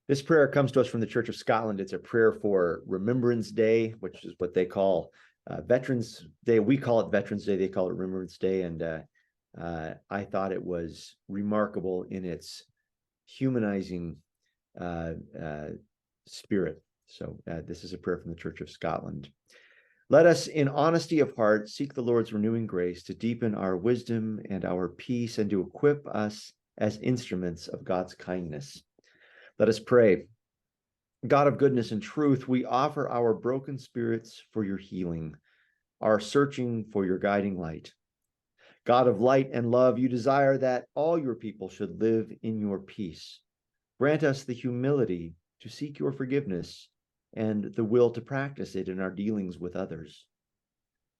This prayer comes to us from the Church of Scotland. It's a prayer for Remembrance Day, which is what they call Veterans Day. We call it Veterans Day. They call it Remembrance Day. And I thought it was remarkable in its humanizing spirit. So this is a prayer from the Church of Scotland. Let us, in honesty of heart, seek the Lord's renewing grace to deepen our wisdom and our peace and to equip us as instruments of God's kindness. Let us pray. God of goodness and truth, we offer our broken spirits for your healing, our searching for your guiding light. God of light and love, you desire that all your people should live in your peace. Grant us the humility to seek your forgiveness and the will to practice it in our dealings with others.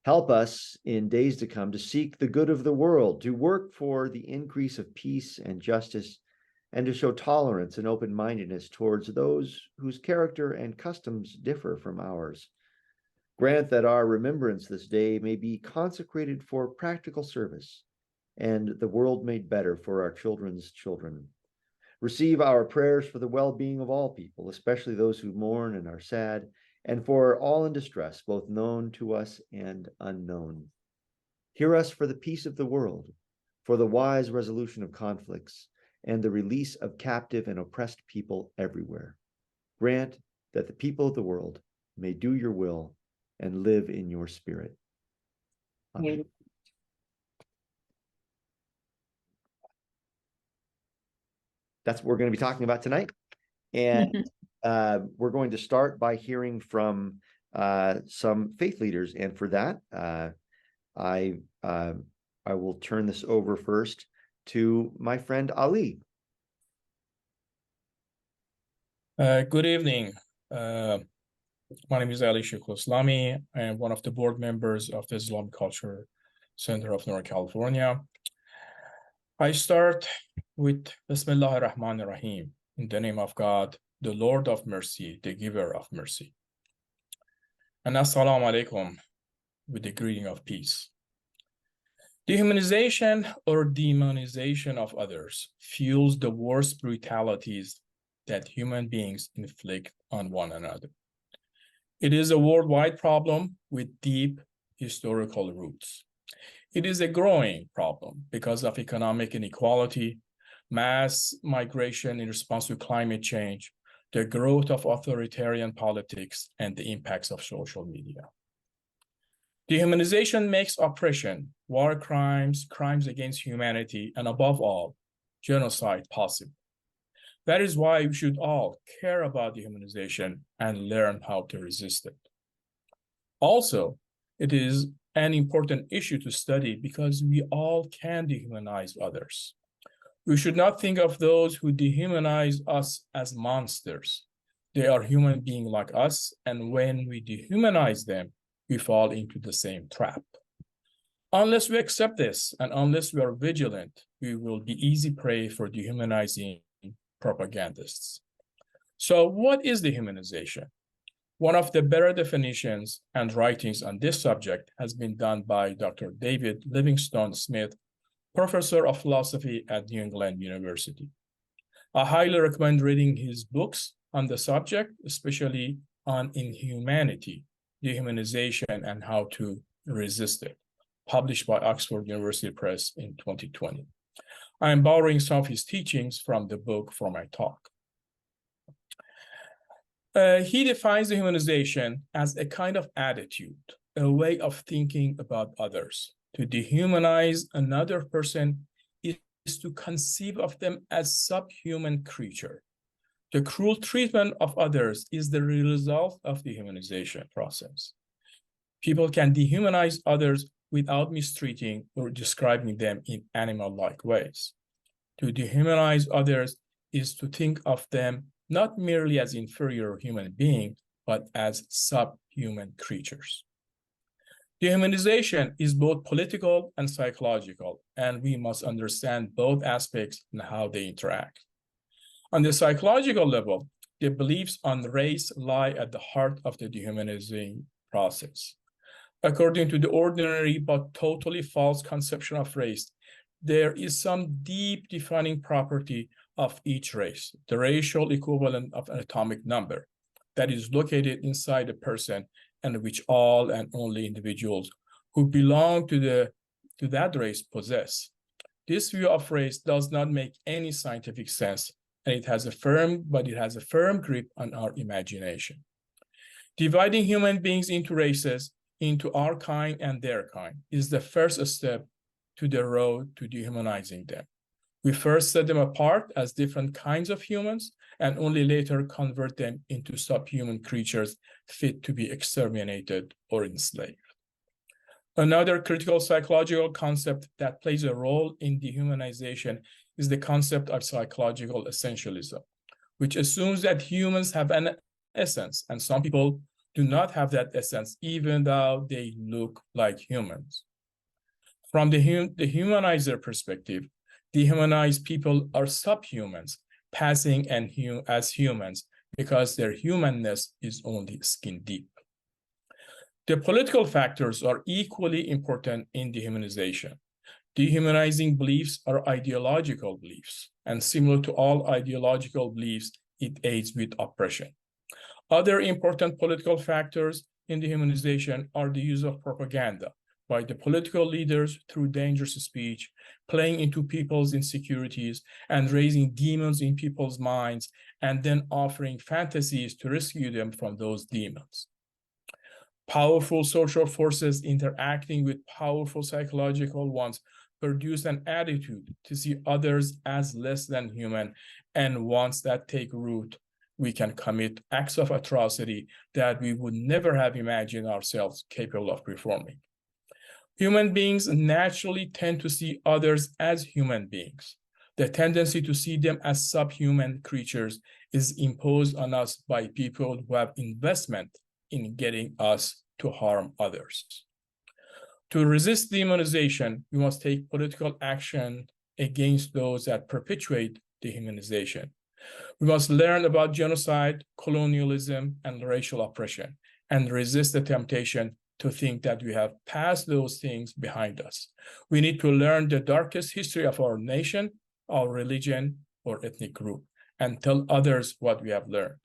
Help us in days to come to seek the good of the world, to work for the increase of peace and justice, and to show tolerance and open-mindedness towards those whose character and customs differ from ours. Grant that our remembrance this day may be consecrated for practical service and the world made better for our children's children. Receive our prayers for the well-being of all people, especially those who mourn and are sad, and for all in distress, both known to us and unknown. Hear us for the peace of the world, for the wise resolution of conflicts, and the release of captive and oppressed people everywhere. Grant that the people of the world may do your will and live in your spirit. Amen. That's what we're going to be talking about tonight. And we're going to start by hearing from some faith leaders. And for that, I will turn this over first to my friend Ali. Good evening. My name is Ali Islami. I am one of the board members of the Islamic Culture Center of Northern California. I start with Bismillah ar-Rahman ar-Rahim, in the name of God, the Lord of mercy, the giver of mercy. And Assalamu alaikum, with the greeting of peace. Dehumanization or demonization of others fuels the worst brutalities that human beings inflict on one another. It is a worldwide problem with deep historical roots. It is a growing problem because of economic inequality, mass migration in response to climate change, the growth of authoritarian politics, and the impacts of social media. Dehumanization makes oppression, war crimes, crimes against humanity, and above all, genocide possible. That is why we should all care about dehumanization and learn how to resist it. Also, it is an important issue to study because we all can dehumanize others. We should not think of those who dehumanize us as monsters. They are human beings like us, and when we dehumanize them, we fall into the same trap. Unless we accept this, and unless we are vigilant, we will be easy prey for dehumanizing propagandists. So what is dehumanization? One of the better definitions and writings on this subject has been done by Dr. David Livingstone Smith, professor of philosophy at New England University. I highly recommend reading his books on the subject, especially on inhumanity, dehumanization, and how to resist it, published by Oxford University Press in 2020. I am borrowing some of his teachings from the book for my talk. He defines dehumanization as a kind of attitude, a way of thinking about others. To dehumanize another person is to conceive of them as subhuman creature. The cruel treatment of others is the result of the dehumanization process. People can dehumanize others without mistreating or describing them in animal-like ways. To dehumanize others is to think of them not merely as inferior human beings, but as subhuman creatures. Dehumanization is both political and psychological, and we must understand both aspects and how they interact. On the psychological level, the beliefs on race lie at the heart of the dehumanizing process. According to the ordinary but totally false conception of race, there is some deep defining property of each race, the racial equivalent of an atomic number that is located inside a person, and which all and only individuals who belong to that race possess. This view of race does not make any scientific sense, and it has a firm grip on our imagination. Dividing human beings into races, into our kind and their kind, is the first step to the road to dehumanizing them. We first set them apart as different kinds of humans, and only later convert them into subhuman creatures fit to be exterminated or enslaved. Another critical psychological concept that plays a role in dehumanization is the concept of psychological essentialism, which assumes that humans have an essence, and some people do not have that essence, even though they look like humans. From the humanizer perspective, dehumanized people are subhumans, passing as humans because their humanness is only skin deep. The political factors are equally important in dehumanization. Dehumanizing beliefs are ideological beliefs, and similar to all ideological beliefs, it aids with oppression. Other important political factors in dehumanization are the use of propaganda by the political leaders through dangerous speech, playing into people's insecurities and raising demons in people's minds, and then offering fantasies to rescue them from those demons. Powerful social forces interacting with powerful psychological ones produce an attitude to see others as less than human, and once that take root, we can commit acts of atrocity that we would never have imagined ourselves capable of performing. Human beings naturally tend to see others as human beings. The tendency to see them as subhuman creatures is imposed on us by people who have investment in getting us to harm others. To resist demonization, we must take political action against those that perpetuate dehumanization. We must learn about genocide, colonialism, and racial oppression, and resist the temptation to think that we have passed those things behind us. We need to learn the darkest history of our nation, our religion, or ethnic group, and tell others what we have learned.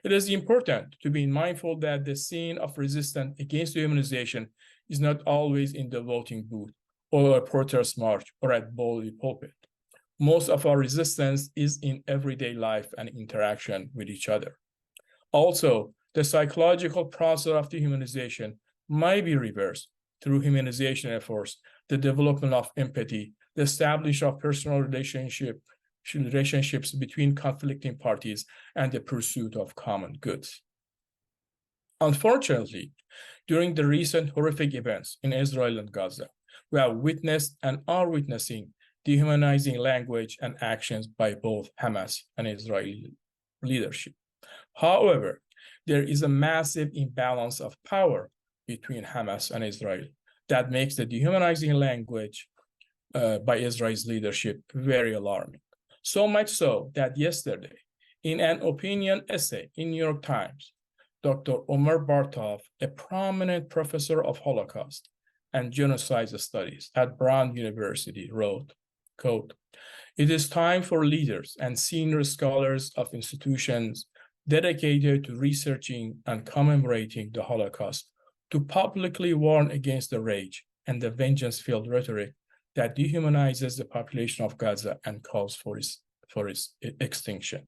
It is important to be mindful that the scene of resistance against dehumanization is not always in the voting booth, or a protest march, or at boldly pulpit. Most of our resistance is in everyday life and interaction with each other. Also, the psychological process of dehumanization might be reversed through humanization efforts, the development of empathy, the establishment of personal relationships between conflicting parties, and the pursuit of common goods. Unfortunately, during the recent horrific events in Israel and Gaza, we have witnessed and are witnessing dehumanizing language and actions by both Hamas and Israeli leadership. However, there is a massive imbalance of power between Hamas and Israel that makes the dehumanizing language by Israel's leadership very alarming. So much so that yesterday, in an opinion essay in New York Times, Dr. Omer Bartov, a prominent professor of Holocaust and genocide studies at Brown University, wrote, quote, "It is time for leaders and senior scholars of institutions dedicated to researching and commemorating the Holocaust to publicly warn against the rage and the vengeance-filled rhetoric that dehumanizes the population of Gaza and calls for its extinction."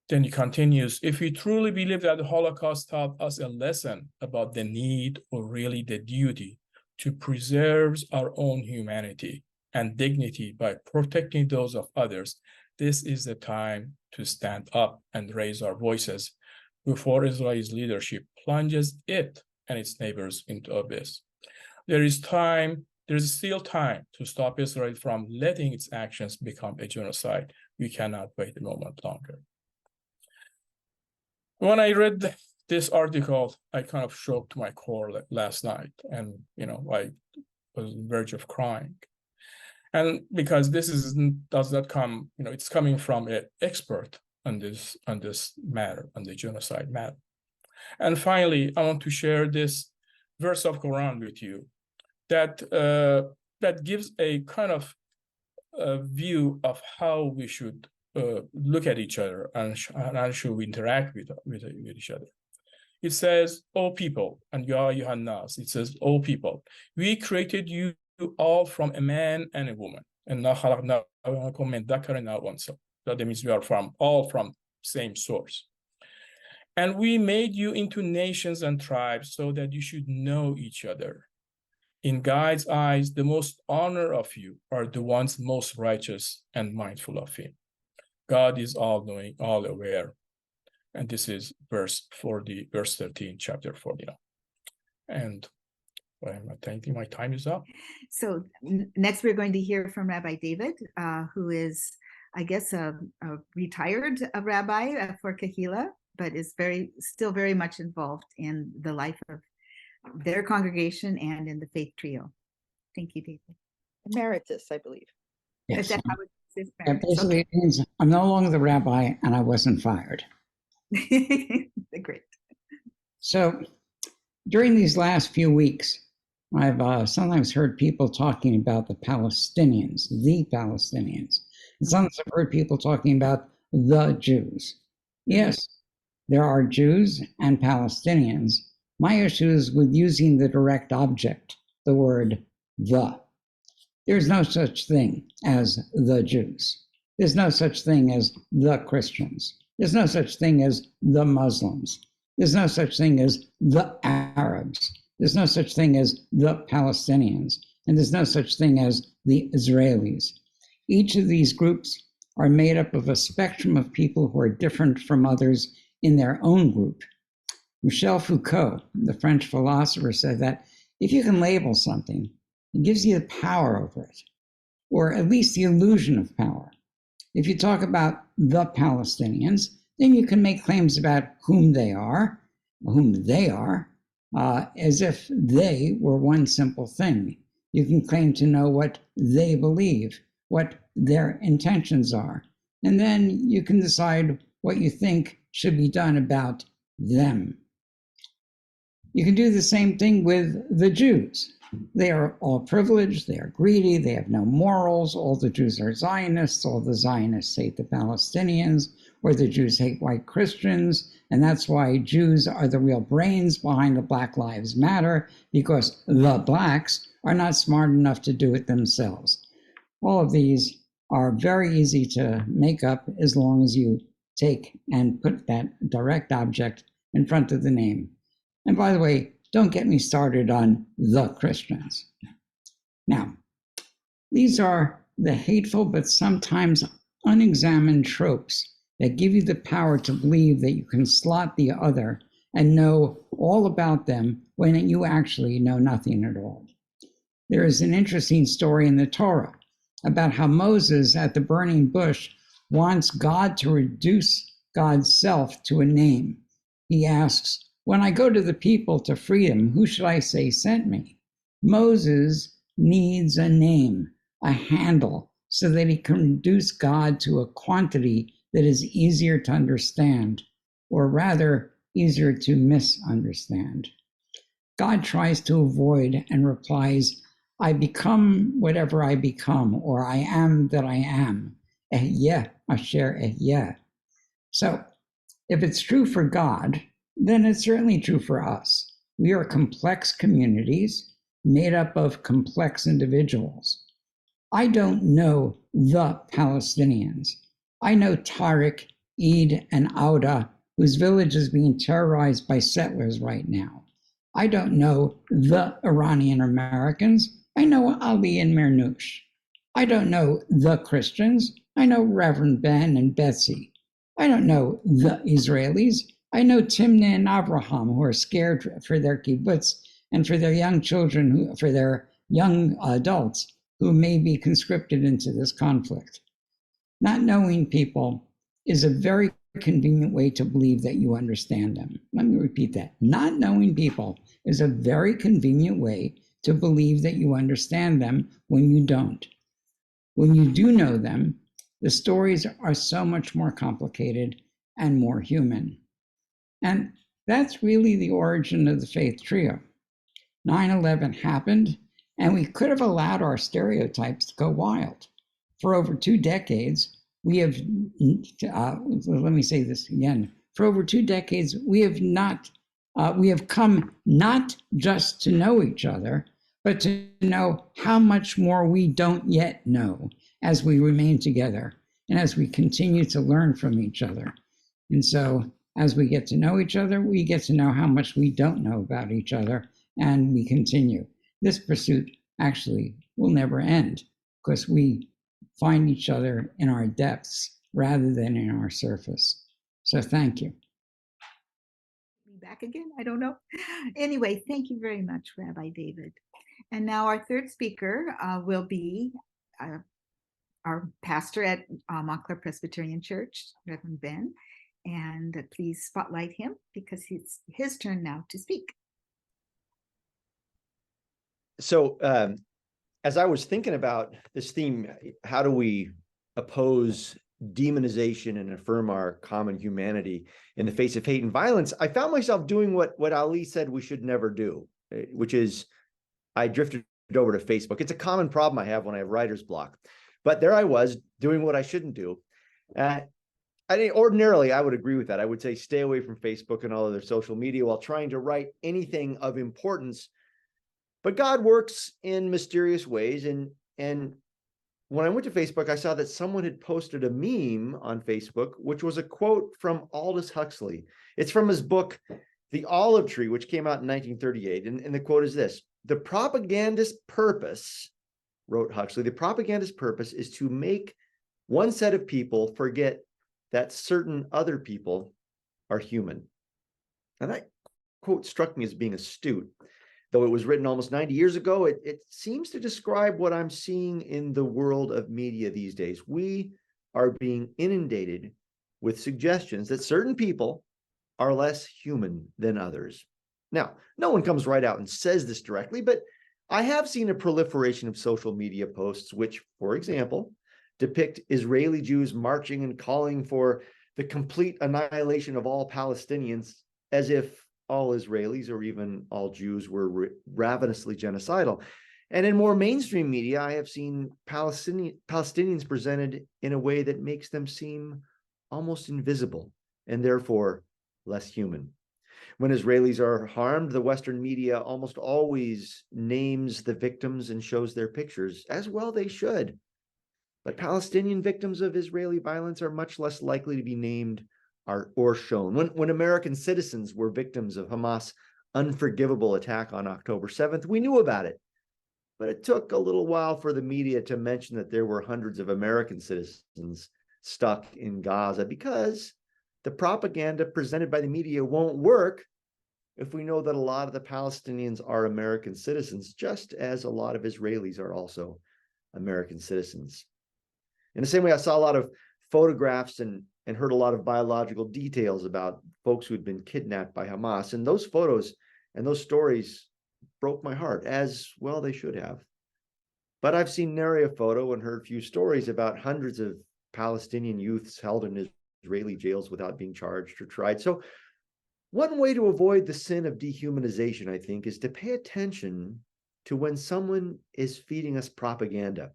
Then he continues, "If we truly believe that the Holocaust taught us a lesson about the need, or really the duty, to preserve our own humanity and dignity by protecting those of others, this is the time to stand up and raise our voices before Israel's leadership plunges it and its neighbors into abyss. There is still time to stop Israel from letting its actions become a genocide. We cannot wait a moment longer." When I read this article, I kind of shook to my core last night, and I was on the verge of crying. And because this does not come, it's coming from an expert on this matter, on the genocide matter. And finally, I want to share this verse of Quran with you that gives a kind of view of how we should look at each other and how should we interact with each other. It says, "O people," and Yohannas, it says, "O people, we created you all from a man and a woman." And that means we are all from same source. "And we made you into nations and tribes so that you should know each other. In God's eyes, the most honor of you are the ones most righteous and mindful of him. God is all-knowing, all-aware." And this is verse 13, chapter 49. And I think my time is up. So next we're going to hear from Rabbi David, who is, I guess, a retired rabbi for Kehilla, but is still very much involved in the life of their congregation and in the faith trio. Thank you, David. Emeritus, I believe. Yes. Is that how it says Yeah, basically, it means I'm no longer the rabbi and I wasn't fired. Great. So during these last few weeks, I've sometimes heard people talking about the Palestinians. And sometimes I've heard people talking about the Jews. Yes, there are Jews and Palestinians. My issue is with using the direct object, the word the. There's no such thing as the Jews. There's no such thing as the Christians. There's no such thing as the Muslims. There's no such thing as the Arabs. There's no such thing as the Palestinians. And there's no such thing as the Israelis. Each of these groups are made up of a spectrum of people who are different from others in their own group. Michel Foucault, the French philosopher, said that if you can label something, it gives you the power over it, or at least the illusion of power. If you talk about the Palestinians, then you can make claims about whom they are, as if they were one simple thing. You can claim to know what they believe, what their intentions are, and then you can decide what you think should be done about them. You can do the same thing with the Jews. They are all privileged, they are greedy, they have no morals, all the Jews are Zionists, all the Zionists hate the Palestinians, or the Jews hate white Christians, and that's why Jews are the real brains behind the Black Lives Matter, because the blacks are not smart enough to do it themselves. All of these are very easy to make up as long as you take and put that direct object in front of the name. And by the way, don't get me started on the Christians. Now, these are the hateful but sometimes unexamined tropes that give you the power to believe that you can slot the other and know all about them when you actually know nothing at all. There is an interesting story in the Torah about how Moses at the burning bush wants God to reduce God's self to a name. He asks, "When I go to the people to free them, who should I say sent me?" Moses needs a name, a handle, so that he can reduce God to a quantity that is easier to understand, or rather, easier to misunderstand. God tries to avoid and replies, "I become whatever I become," or "I am that I am." Ehyeh asher ehyeh. So, if it's true for God, then it's certainly true for us. We are complex communities made up of complex individuals. I don't know the Palestinians. I know Tariq, Eid, and Auda, whose village is being terrorized by settlers right now. I don't know the Iranian Americans. I know Ali and Mernouche. I don't know the Christians. I know Reverend Ben and Betsy. I don't know the Israelis. I know Timna and Abraham, who are scared for their kibbutz and for their young children, for their young adults who may be conscripted into this conflict. Not knowing people is a very convenient way to believe that you understand them. Let me repeat that. Not knowing people is a very convenient way to believe that you understand them when you don't. When you do know them, the stories are so much more complicated and more human. And that's really the origin of the faith trio. 9/11 happened, and we could have allowed our stereotypes to go wild. for over 2 decades, we have, let me say this again, for over 2 decades, we have come not just to know each other, but to know how much more we don't yet know as we remain together and as we continue to learn from each other. And so as we get to know each other, we get to know how much we don't know about each other, and we continue. This pursuit actually will never end because we find each other in our depths rather than in our surface. So thank you. Back again? I don't know. Anyway, thank you very much, Rabbi David. And now our third speaker will be our pastor at Montclair Presbyterian Church, Reverend Ben. And please spotlight him because it's his turn now to speak. So as I was thinking about this theme, how do we oppose demonization and affirm our common humanity in the face of hate and violence, I found myself doing what Ali said we should never do, which is I drifted over to Facebook. It's a common problem I have when I have writer's block. But there I was doing what I shouldn't do. Ordinarily, I would agree with that. I would say stay away from Facebook and all other social media while trying to write anything of importance. But God works in mysterious ways. And when I went to Facebook, I saw that someone had posted a meme on Facebook, which was a quote from Aldous Huxley. It's from his book, The Olive Tree, which came out in 1938. And the quote is this: "The propagandist purpose," wrote Huxley, "the propagandist purpose is to make one set of people forget that certain other people are human." And that quote struck me as being astute. Though it was written almost 90 years ago, it seems to describe what I'm seeing in the world of media these days. We are being inundated with suggestions that certain people are less human than others. Now, no one comes right out and says this directly, but I have seen a proliferation of social media posts which, for example, depict Israeli Jews marching and calling for the complete annihilation of all Palestinians, as if all Israelis or even all Jews were ravenously genocidal. And in more mainstream media, I have seen Palestinians presented in a way that makes them seem almost invisible and therefore less human. When Israelis are harmed, the Western media almost always names the victims and shows their pictures, as well they should. But Palestinian victims of Israeli violence are much less likely to be named or shown. When American citizens were victims of Hamas' unforgivable attack on October 7th, we knew about it. But it took a little while for the media to mention that there were hundreds of American citizens stuck in Gaza, because the propaganda presented by the media won't work if we know that a lot of the Palestinians are American citizens, just as a lot of Israelis are also American citizens. In the same way, I saw a lot of photographs and heard a lot of biological details about folks who had been kidnapped by Hamas. And those photos and those stories broke my heart, as well they should have. But I've seen nary a photo and heard few stories about hundreds of Palestinian youths held in Israeli jails without being charged or tried. So one way to avoid the sin of dehumanization, I think, is to pay attention to when someone is feeding us propaganda.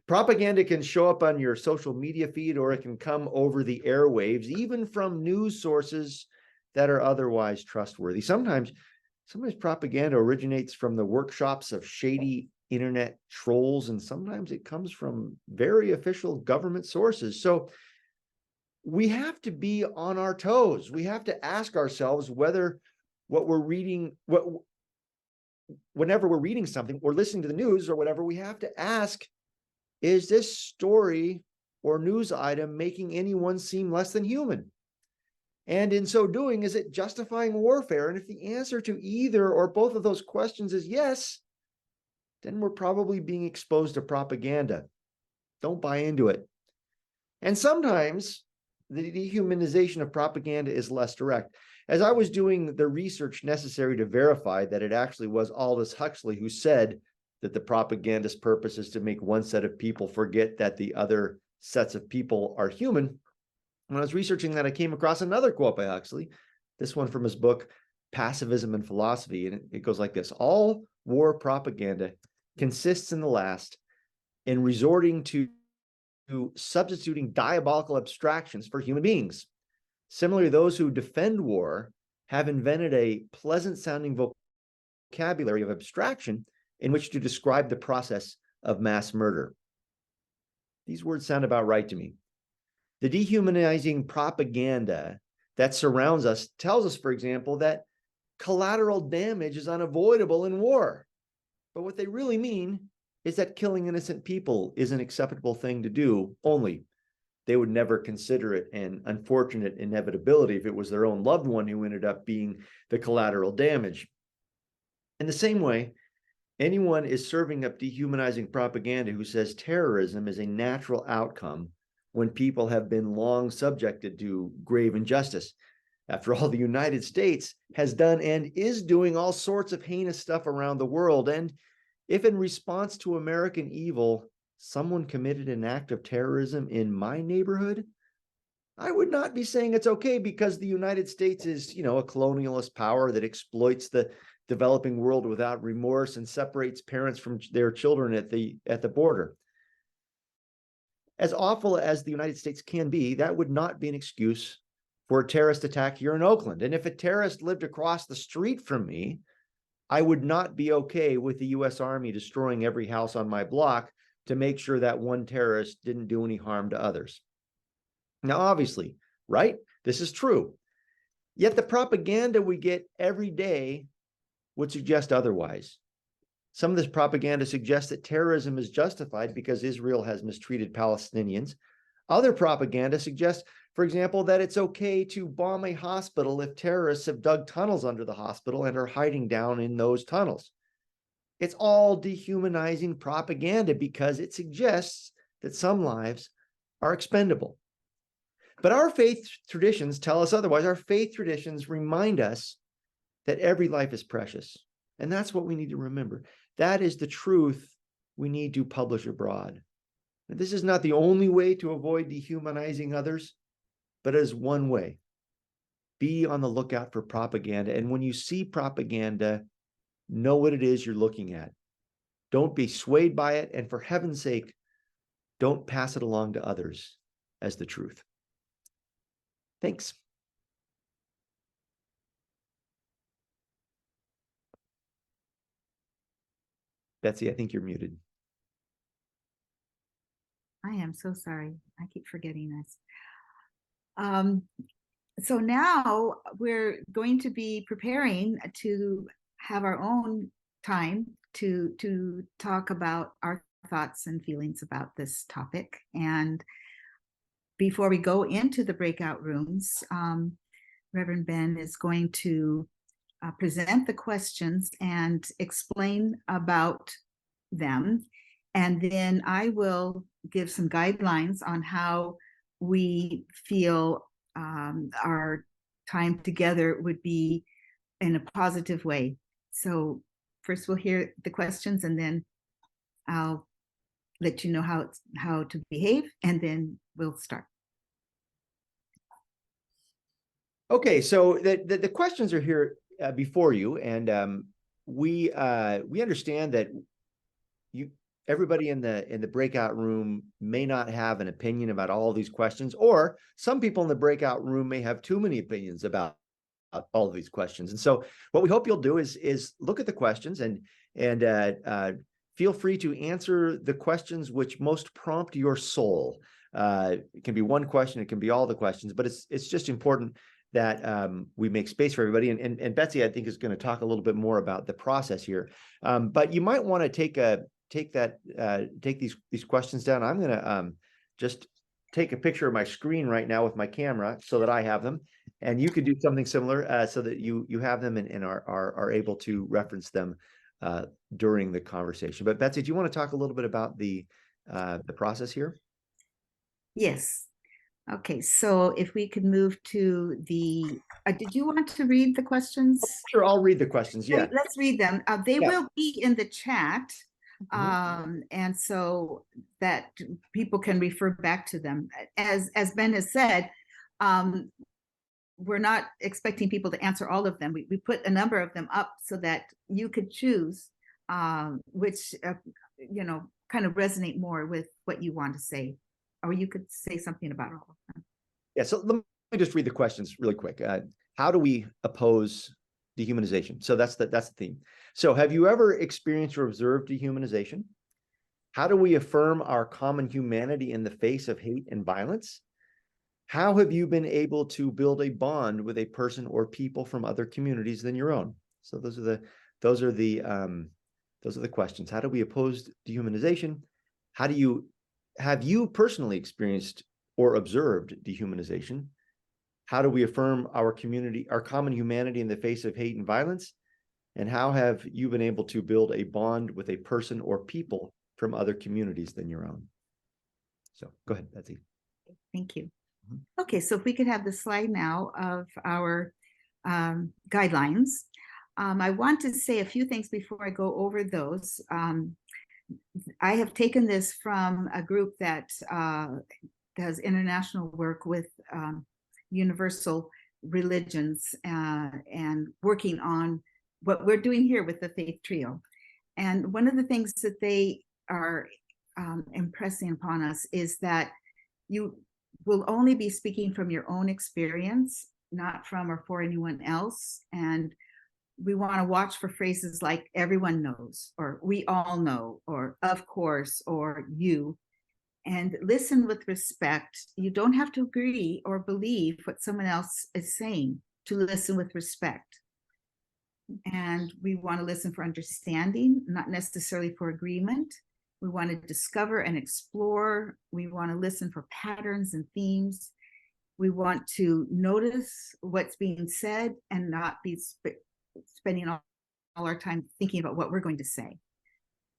Propaganda can show up on your social media feed, or it can come over the airwaves, even from news sources that are otherwise trustworthy. Sometimes propaganda originates from the workshops of shady internet trolls, and sometimes it comes from very official government sources. So we have to be on our toes. We have to ask ourselves whether what we're reading, whenever we're reading something or listening to the news or whatever, we have to ask, is this story or news item making anyone seem less than human? And in so doing, is it justifying warfare? And if the answer to either or both of those questions is yes, then we're probably being exposed to propaganda. Don't buy into it. And sometimes the dehumanization of propaganda is less direct. As I was doing the research necessary to verify that it actually was Aldous Huxley who said that the propagandist purpose is to make one set of people forget that the other sets of people are human, when I was researching that, I came across another quote by Huxley, this one from his book, Pacifism and Philosophy. And it goes like this: all war propaganda consists in the last in resorting to substituting diabolical abstractions for human beings. Similarly, those who defend war have invented a pleasant-sounding vocabulary of abstraction in which to describe the process of mass murder. These words sound about right to me. The dehumanizing propaganda that surrounds us tells us, for example, that collateral damage is unavoidable in war. But what they really mean is that killing innocent people is an acceptable thing to do, only they would never consider it an unfortunate inevitability if it was their own loved one who ended up being the collateral damage. In the same way, anyone is serving up dehumanizing propaganda who says terrorism is a natural outcome when people have been long subjected to grave injustice. After all, the United States has done and is doing all sorts of heinous stuff around the world. And if in response to American evil, someone committed an act of terrorism in my neighborhood, I would not be saying it's okay because the United States is, a colonialist power that exploits the developing world without remorse and separates parents from their children at the border. As awful as the United States can be, that would not be an excuse for a terrorist attack here in Oakland. And if a terrorist lived across the street from me, I would not be okay with the U.S. Army destroying every house on my block to make sure that one terrorist didn't do any harm to others. Now, obviously, right? This is true. Yet the propaganda we get every day would suggest otherwise. Some of this propaganda suggests that terrorism is justified because Israel has mistreated Palestinians. Other propaganda suggests, for example, that it's okay to bomb a hospital if terrorists have dug tunnels under the hospital and are hiding down in those tunnels. It's all dehumanizing propaganda because it suggests that some lives are expendable. But our faith traditions tell us otherwise. Our faith traditions remind us that every life is precious. And that's what we need to remember. That is the truth we need to publish abroad. And this is not the only way to avoid dehumanizing others, but it is one way. Be on the lookout for propaganda. And when you see propaganda, know what it is you're looking at. Don't be swayed by it. And for heaven's sake, don't pass it along to others as the truth. Thanks. Betsy, I think you're muted. I am so sorry. I keep forgetting this. So now we're going to be preparing to have our own time to talk about our thoughts and feelings about this topic. And before we go into the breakout rooms, Reverend Ben is going to present the questions and explain about them. And then I will give some guidelines on how we feel our time together would be in a positive way. So first we'll hear the questions, and then I'll let you know how to behave, and then we'll start. Okay, so the questions are here before you, and we understand that everybody in the breakout room may not have an opinion about all of these questions, or some people in the breakout room may have too many opinions about all of these questions. And so what we hope you'll do is look at the questions and feel free to answer the questions which most prompt your soul. It can be one question, it can be all the questions, but it's just important that we make space for everybody. And Betsy, I think, is going to talk a little bit more about the process here. But you might want to take these questions down. I'm going to just take a picture of my screen right now with my camera so that I have them, and you could do something similar so that you have them and are able to reference them during the conversation. But Betsy, do you want to talk a little bit about the process here? Yes. Okay, so if we could move to the, did you want to read the questions? Sure, I'll read the questions, yeah. Let's read them. They will be in the chat, Mhm. and so that people can refer back to them. As Ben has said, we're not expecting people to answer all of them. We put a number of them up so that you could choose which, kind of resonate more with what you want to say. or you could say something about all of them. Yeah, so let me just read the questions really quick. How do we oppose dehumanization? So that's the theme. So have you ever experienced or observed dehumanization? How do we affirm our common humanity in the face of hate and violence? How have you been able to build a bond with a person or people from other communities than your own? So those are the questions. How do we oppose dehumanization? Have you personally experienced or observed dehumanization? How do we affirm our common humanity in the face of hate and violence? And how have you been able to build a bond with a person or people from other communities than your own? So go ahead, Betsy. Thank you. Okay, so if we could have the slide now of our guidelines. I want to say a few things before I go over those. I have taken this from a group that does international work with universal religions and working on what we're doing here with the Faith Trio. And one of the things that they are impressing upon us is that you will only be speaking from your own experience, not from or for anyone else. And we want to watch for phrases like everyone knows, or we all know, or of course, or you, and listen with respect. You don't have to agree or believe what someone else is saying to listen with respect. And we want to listen for understanding, not necessarily for agreement. We want to discover and explore. We want to listen for patterns and themes. We want to notice what's being said and not be spending all our time thinking about what we're going to say.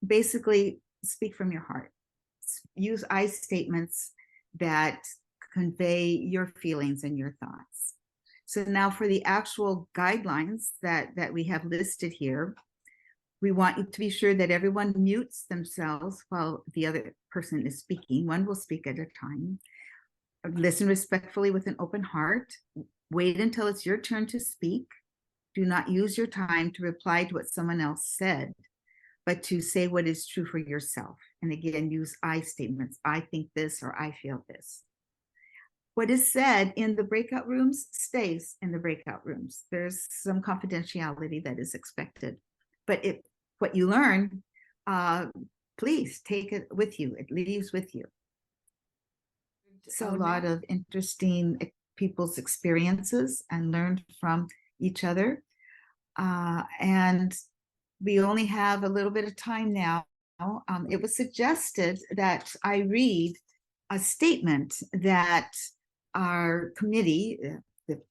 Basically, speak from your heart. Use I statements that convey your feelings and your thoughts. So now for the actual guidelines that we have listed here, we want you to be sure that everyone mutes themselves while the other person is speaking. One will speak at a time. Listen respectfully with an open heart. Wait until it's your turn to speak. Do not use your time to reply to what someone else said, but to say what is true for yourself. And again, use I statements. I think this, or I feel this. What is said in the breakout rooms stays in the breakout rooms. There's some confidentiality that is expected. But what you learn, please take it with you. It leaves with you. So a lot of interesting people's experiences and learned from each other. And we only have a little bit of time now. It was suggested that I read a statement that our committee, the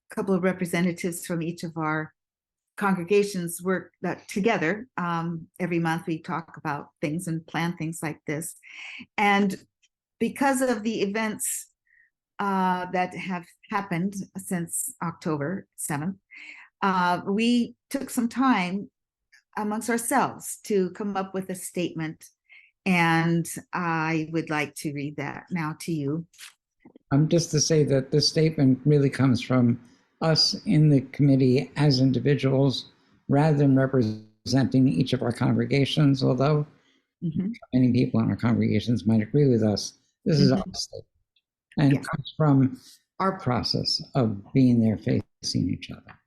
couple of representatives from each of our congregations work together. Every month we talk about things and plan things like this. And because of the events that have happened since October 7th, we took some time amongst ourselves to come up with a statement. And I would like to read that now to you. Just to say that this statement really comes from us in the committee as individuals, rather than representing each of our congregations, although many people in our congregations might agree with us. This is our statement. And it comes from our process of being there facing each other.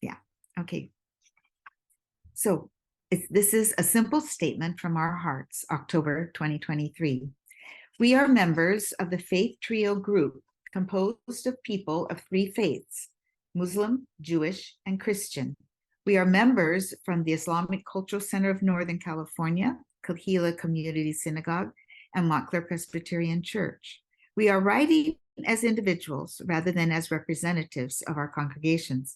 Yeah, okay. So this is a simple statement from our hearts, October 2023. We are members of the Faith Trio group, composed of people of three faiths, Muslim, Jewish, and Christian. We are members from the Islamic Cultural Center of Northern California, Kehilla Community Synagogue, and Montclair Presbyterian Church. We are writing as individuals rather than as representatives of our congregations.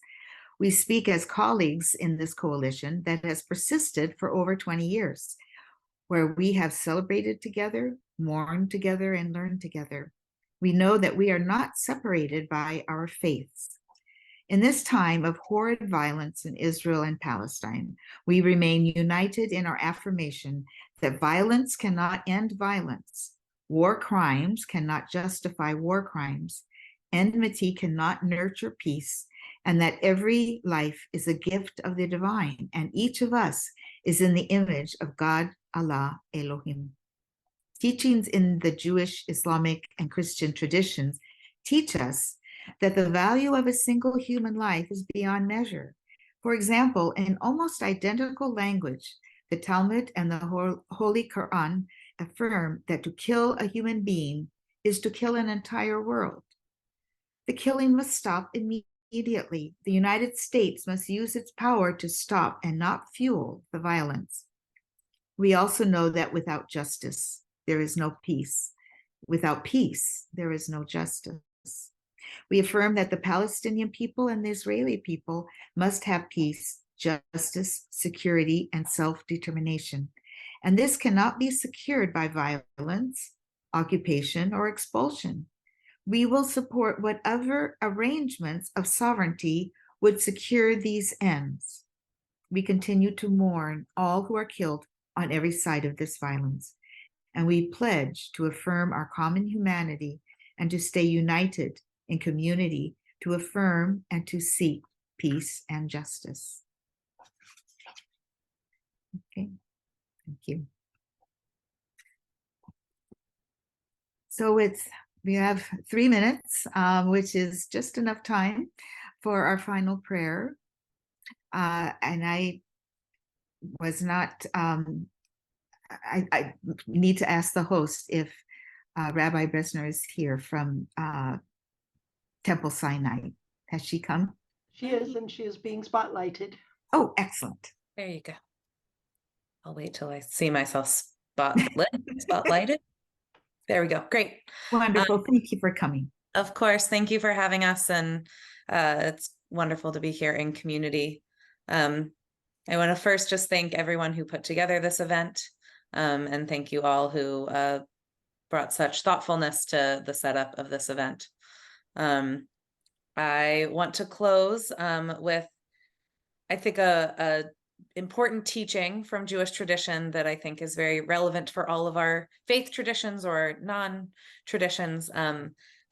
We speak as colleagues in this coalition that has persisted for over 20 years, where we have celebrated together, mourned together, and learned together. We know that we are not separated by our faiths. In this time of horrid violence in Israel and Palestine, we remain united in our affirmation that violence cannot end violence, war crimes cannot justify war crimes, enmity cannot nurture peace, and that every life is a gift of the divine, and each of us is in the image of God, Allah, Elohim. Teachings in the Jewish, Islamic, and Christian traditions teach us that the value of a single human life is beyond measure. For example, in almost identical language, the Talmud and the Holy Quran affirm that to kill a human being is to kill an entire world. The killing must stop immediately. The United States must use its power to stop and not fuel the violence. We also know that without justice, there is no peace. Without peace, there is no justice. We affirm that the Palestinian people and the Israeli people must have peace, justice, security, and self-determination. And this cannot be secured by violence, occupation, or expulsion. We will support whatever arrangements of sovereignty would secure these ends. We continue to mourn all who are killed on every side of this violence, and we pledge to affirm our common humanity and to stay united in community to affirm and to seek peace and justice. Okay, thank you. So we have 3 minutes, which is just enough time for our final prayer. And I was not, I need to ask the host if Rabbi Bresner is here from Temple Sinai. Has she come? She is, and she is being spotlighted. Oh, excellent. There you go. I'll wait till I see myself spotlighted. There we go. Great. Wonderful. Thank you for coming. Of course. Thank you for having us. And it's wonderful to be here in community. I want to first just thank everyone who put together this event. And thank you all who brought such thoughtfulness to the setup of this event. I want to close with, I think, a important teaching from Jewish tradition that I think is very relevant for all of our faith traditions or non-traditions.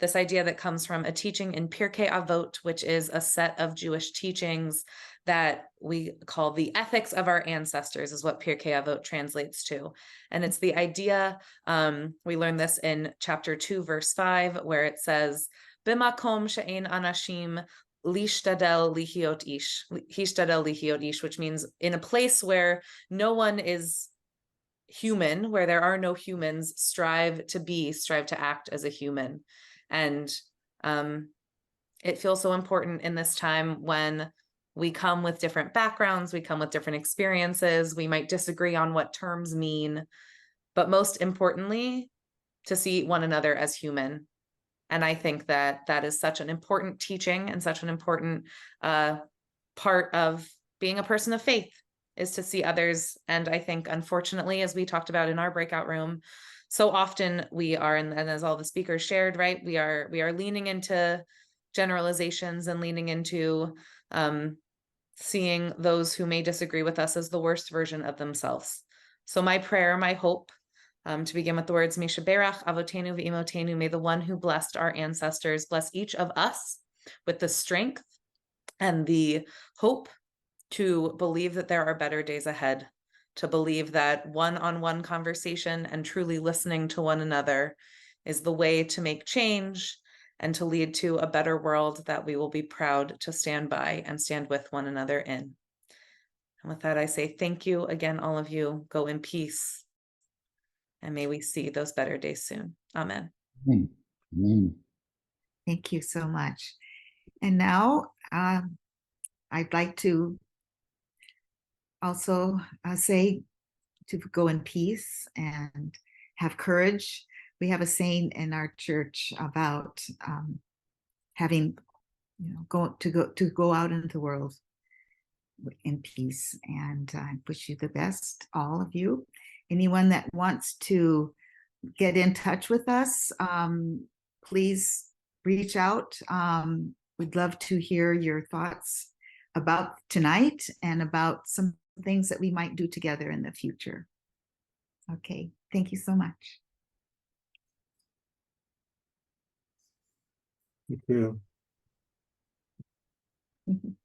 This idea that comes from a teaching in Pirkei Avot, which is a set of Jewish teachings that we call the ethics of our ancestors, is what Pirkei Avot translates to. And it's the idea, we learn this in chapter 2, verse 5, where it says, B'makom she'ein anashim lishtadel lihiot ish, which means in a place where no one is human, where there are no humans, strive to act as a human. And it feels so important in this time when we come with different backgrounds, we come with different experiences, we might disagree on what terms mean, but most importantly, to see one another as human. And I think that that is such an important teaching and such an important part of being a person of faith, is to see others. And I think, unfortunately, as we talked about in our breakout room, so often we are, and as all the speakers shared, right, we are leaning into generalizations and leaning into seeing those who may disagree with us as the worst version of themselves. So my prayer, my hope, to begin with the words, Mishaberach Avotenu V'Imotenu, may the one who blessed our ancestors bless each of us with the strength and the hope to believe that there are better days ahead, to believe that one-on-one conversation and truly listening to one another is the way to make change and to lead to a better world that we will be proud to stand by and stand with one another in. And with that, I say thank you again, all of you. Go in peace. And may we see those better days soon. Amen. Amen. Thank you so much. And now I'd like to also say to go in peace and have courage. We have a saying in our church about having, to go out into the world in peace. And I wish you the best, all of you. Anyone that wants to get in touch with us, please reach out. We'd love to hear your thoughts about tonight and about some things that we might do together in the future. Okay, thank you so much. Thank you. Mhm.